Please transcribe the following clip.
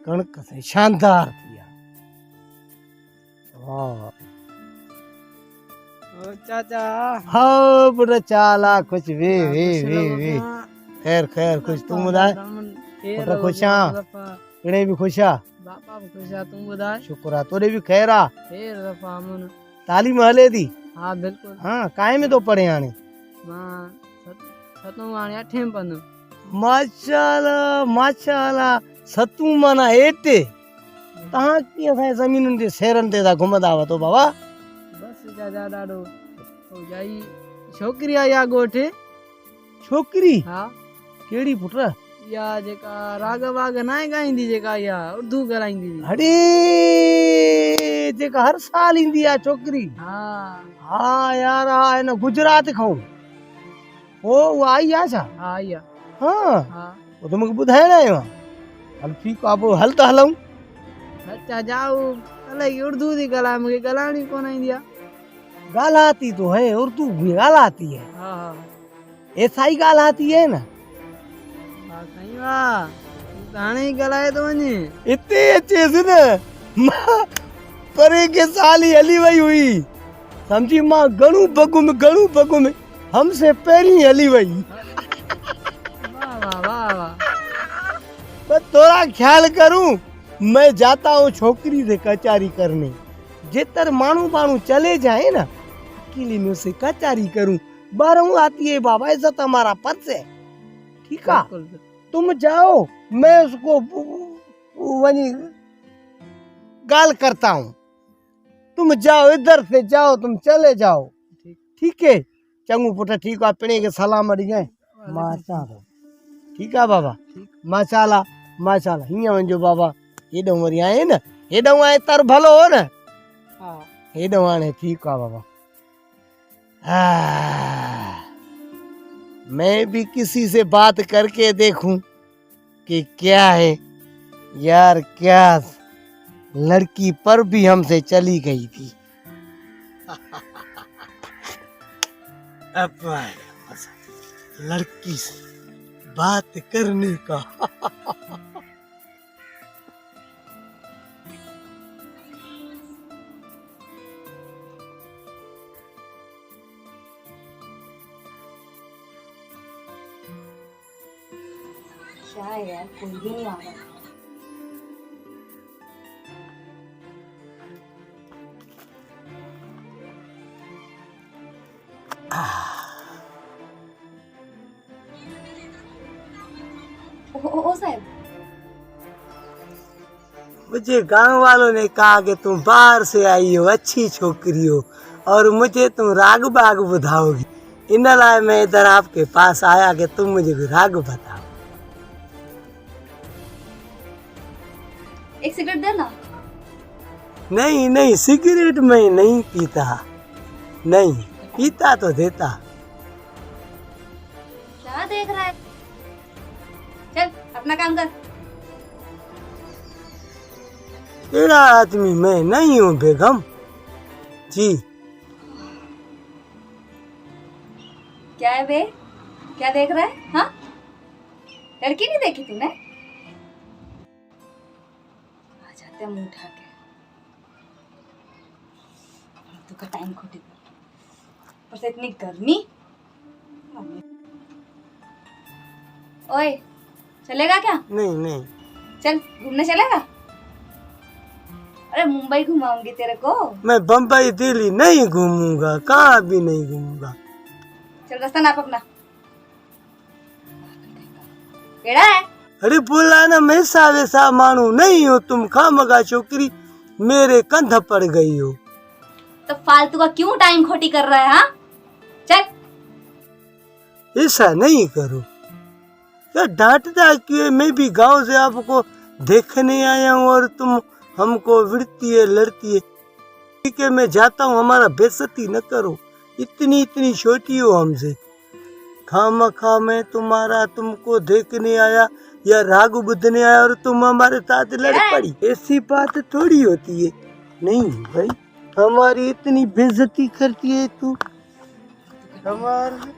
कणक से शानदार किया। वाह चाचा हाँ बुरा चाला कुछ वे खैर खैर कुछ तुम बुधाए पुत्र खुश हाँ इने भी खुश आ बापा भी खुश आ तुम बुधाए शुक्र आ तोरे भी खैर आ खैर दफा मन तालीम हले दी हाँ बिल्कुल हाँ काहे में तो पढ़े आने मां सतु आने 8 पन माशाल्लाह सतू माना एटे तहां की असां जमीनुन जे शहरन ते दा घुमदा आवा तो बाबा बस जा डाडो हो जाई छोकरी आया गोठे छोकरी हाँ केड़ी पुत्र या जेका राग वाग नाय गाईंदी जेका या उर्दू ॻाल्हाईंदी अरे जेका हर साल ईंदी आ छोकरी हाँ हाँ यार हाँ इन गुजरात खां वो आई आ छा हाँ या हाँ हाँ वो तो मुझे बुधाइण आयो हल ठीक आ पो हल त हलऊं अच्छा जाओ अलाई उर्दू दी ॻाल्हाए मूंखे ॻाल्हाइणी कोन ईंदी आ गालाती तो है उर्दू भी गालाती है हाँ हाँ ऐसा ही गालाती है ना हाँ सही वाह हाणे ही ॻाल्हाए तो वञे इतने अच्छे से न परे के साल ही हली वही हुई समझी मां घणू बगु में हमसे पहली हली वही वाह वाह वाह वाह मैं थोड़ा ख्याल करूं मैं जाता हूँ छोकरी से कचारी करने जितर मानू चले जाए ना अकेले में उसे कचारी करूं बारहू आती है बाबा इज्जत हमारा फर्ज है ठीक है तुम जाओ मैं उसको वही गाल करता हूँ तुम जाओ इधर से जाओ तुम चले जाओ ठीक है चंगू पुट ठीक है पिणे के सलाम अड़ी गए माचा ठीक है बाबा माशाल्लाह हिया वञो बाबा हेॾो वरी आए न हेॾो आए तर भलो हो न हाँ हेॾो हाणे ठीक है बाबा मैं भी किसी से बात करके देखूं कि क्या है यार क्या लड़की पर भी हमसे चली गई थी अब लड़की से बात करने का क्या है यार कोई भी नहीं आ रहा ओ साहब मुझे गांव वालों ने कहा कि तुम बाहर से आई हो अच्छी छोकरी हो और मुझे तुम राग बाग बुधाओगी इन लाए मैं इधर आपके पास आया कि तुम मुझे राग बताओ एक सिगरेट देना नहीं सिगरेट मैं नहीं पीता नहीं पीता तो देता क्या देख रहा है चल अपना काम कर तेरा आदमी मैं नहीं हूँ बेगम जी क्या है बे क्या देख रहा है हाँ लड़की नहीं देखी तूने आ जाते हैं मुंह उठा के तू का टाइम खोटी पर से इतनी गर्मी ओए चलेगा क्या नहीं चल घूमने चलेगा अरे मुंबई घुमाऊंगी तेरे को मैं बम्बई दिल्ली नहीं घूमूंगा कहाँ भी नहीं घूमूंगा चल रास्ता नाप अपना केड़ा है अरे बोला ना मैं वैसा मानू नहीं हो तुम खामगा छोकरी मेरे कंध पड़ गई हो तो फालतू का क्यों टाइम खोटी कर रहा है हाँ चल ऐसा नहीं करो क्या डांटता क्यों मैं भी गांव से आपको देखने आया हूँ और तुम हमको विड़ती है लड़ती है ठीक है मैं जाता हूँ हमारा बेइज्जती न करो इतनी छोटी हो हमसे खामखा मैं तुमको देखने आया या राग बुद्धने आया और तुम हमारे साथ लड़ पड़ी ऐसी बात थोड़ी होती है नहीं भाई हमारी इतनी बेइज्जती करती है तू हमारी